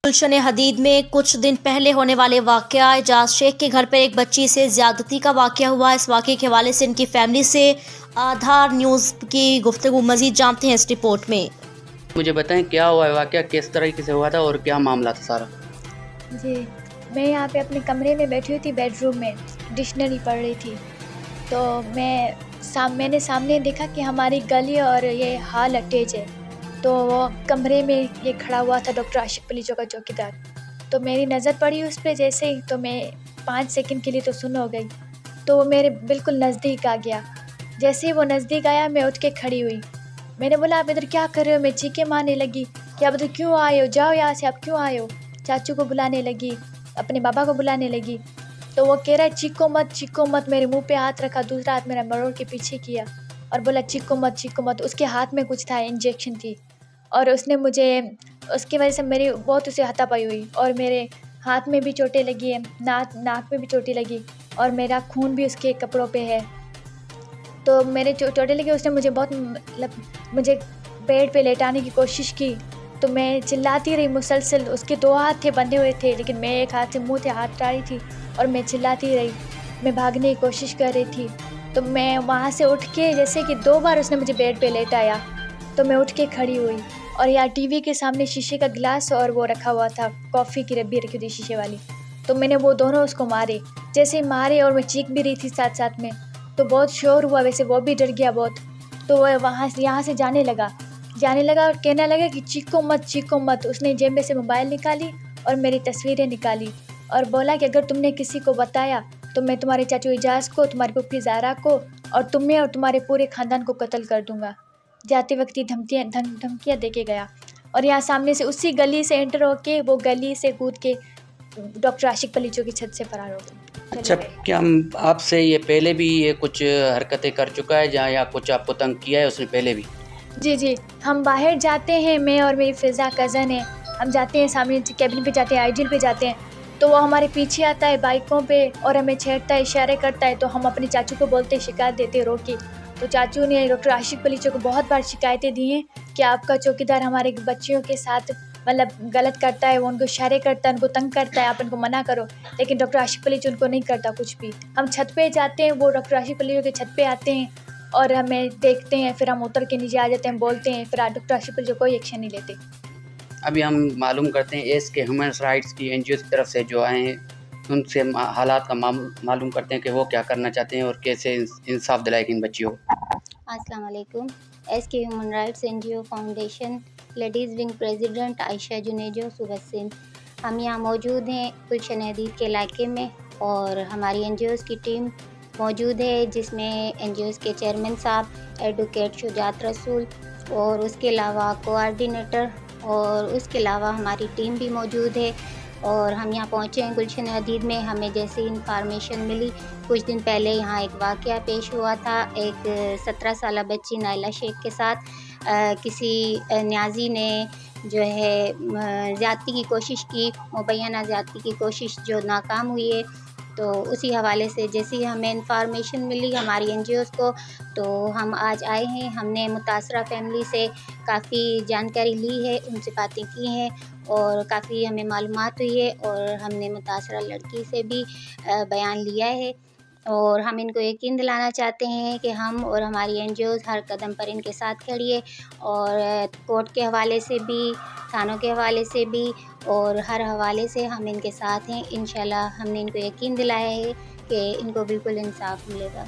गुलशन हदीद में कुछ दिन पहले होने वाले वाकया एजाज शेख के घर पर एक बच्ची से ज्यादती का वाकया हुआ। इस वाकये के हवाले से इनकी फैमिली से आधार न्यूज़ की गुफ्तगू मजीद जानते हैं इस रिपोर्ट में। मुझे बताएं क्या हुआ है, वाकया किस तरीके से हुआ था और क्या मामला था सारा। जी, मैं यहाँ पे अपने कमरे में बैठी हुई थी, बेडरूम में डिक्शनरी पढ़ रही थी। तो मैंने सामने देखा कि हमारी गली और ये हॉल अटैच है। तो वो कमरे में ये खड़ा हुआ था डॉक्टर आशिक पलीचो का चौकीदार। तो मेरी नज़र पड़ी उस पर जैसे ही, तो मैं 5 सेकंड के लिए तो सुन हो गई। तो वो मेरे बिल्कुल नज़दीक आ गया। जैसे ही वो नज़दीक आया मैं उठ के खड़ी हुई। मैंने बोला, आप इधर क्या कर रहे हो? मैं चीखें मारने लगी कि आप इधर क्यों आए हो, जाओ यहाँ से, आप क्यों आए हो? चाचू को बुलाने लगी, अपने बाबा को बुलाने लगी। तो वो कह रहा है चीखो मत, चीखो मत। मेरे मुंह पे हाथ रखा, दूसरा हाथ मेरा मरोड़ के पीछे किया और बोला चीखो मत, चीखो मत। उसके हाथ में कुछ था, इंजेक्शन थी, और उसने मुझे, उसकी वजह से मेरी बहुत उसे हाथापाई हुई और मेरे हाथ में भी चोटें लगी है, नाक में भी चोटें लगी और मेरा खून भी उसके कपड़ों पे है। तो मेरे चोटें लगी। उसने मुझे बहुत मुझे बेड पे लेटाने की कोशिश की। तो मैं चिल्लाती रही मुसलसल। उसके 2 हाथ थे, बंधे हुए थे, लेकिन मैं एक हाथ से मुंह से हाथ डाली थी और मैं चिल्लाती रही। मैं भागने की कोशिश कर रही थी। तो मैं वहाँ से उठ के, जैसे कि 2 बार उसने मुझे बेड पे लेटाया, तो मैं उठ के खड़ी हुई और यहाँ टीवी के सामने शीशे का गिलास और वो रखा हुआ था, कॉफ़ी की रब्बी रखी थी शीशे वाली। तो मैंने वो दोनों उसको मारे। जैसे मारे और मैं चीख भी रही थी साथ साथ में, तो बहुत शोर हुआ। वैसे वो भी डर गया बहुत। तो वह यहाँ से जाने लगा और कहने लगा कि चीखो मत, चीखो मत। उसने जेब में से मोबाइल निकाली और मेरी तस्वीरें निकाली और बोला कि अगर तुमने किसी को बताया तो मैं तुम्हारे चाचू एजाज को, तुम्हारी पुप्पी ज़ारा को और तुम्हें और तुम्हारे पूरे ख़ानदान को कत्ल कर दूंगा। जाते वक्त ही धमकियाँ दे के गया। और यहाँ सामने से उसी गली से एंटर होके वो गली से कूद के डॉक्टर आशिक पलीचो की छत से फरार हो गए। अच्छा, क्या आपसे ये पहले भी ये कुछ हरकतें कर चुका है जहाँ या कुछ आपको तंग किया है उसने पहले भी? जी, हम बाहर जाते हैं, मैं और मेरी फ़िज़ा कज़न है, हम जाते हैं सामने कैबिन पे जाते हैं, आइडियल पे जाते हैं। तो वो हमारे पीछे आता है बाइकों पे और हमें छेड़ता है, इशारे करता है। तो हम अपने चाचू को बोलते, शिकायत देते रोकी। तो चाचू ने डॉक्टर आशिक पलीचो को बहुत बार शिकायतें दी हैं कि आपका चौकीदार हमारे बच्चियों के साथ मतलब गलत करता है, वो उनको इशारे करता है, उनको तंग करता है, आप उनको मना करो। लेकिन डॉक्टर आशिक पलीचो उनको नहीं करता कुछ भी। हम छत पे जाते हैं, वो डॉक्टर आशिक पलीचो के छत पे आते हैं और हमें देखते हैं, फिर हम उतर के नीचे आ जाते हैं, बोलते हैं, फिर डॉक्टर आशिक पलीचो कोई एक्शन नहीं लेते। अभी हम मालूम करते हैं एस के ह्यूमन राइट्स की NGO की तरफ से जो आए हैं उनसे हालात का मालूम करते हैं कि वो क्या करना चाहते हैं और कैसे इंसाफ दिलाएंगे इन बच्चियों को। अस्सलाम वालेकुम। SK human rights NGO foundation ladies wing president Ayesha Junejo सुबह। हम यहाँ मौजूद हैं गुलशन हदीद के इलाके में और हमारी NGOs की टीम मौजूद है, जिसमें NGOs के चेयरमैन साहब एडवोकेट शुजात रसूल और उसके अलावा कोऑर्डिनेटर और उसके अलावा हमारी टीम भी मौजूद है। और हम यहाँ पहुँचे हैं गुलशन हदीद में। हमें जैसे इंफॉर्मेशन मिली, कुछ दिन पहले यहाँ एक वाक़या पेश हुआ था, एक 17 साल बच्ची नाइला शेख के साथ किसी न्याजी ने जो है ज़्यादती की कोशिश की, मुबैना ज़्यादती की कोशिश जो नाकाम हुई है। तो उसी हवाले से जैसे ही हमें इंफॉर्मेशन मिली हमारी NGOs को, तो हम आज आए हैं। हमने मुतासरा फैमिली से काफ़ी जानकारी ली है, उनसे बातें की हैं और काफ़ी हमें मालूमात हुई है और हमने मुतासरा लड़की से भी बयान लिया है। और हम इनको यकीन दिलाना चाहते हैं कि हम और हमारी NGOs हर कदम पर इनके साथ खड़ी है और कोर्ट के हवाले से भी, थानों के हवाले से भी और हर हवाले से हम इनके साथ हैं। इंशाल्लाह हमने इनको यकीन दिलाया है कि इनको बिल्कुल इंसाफ मिलेगा।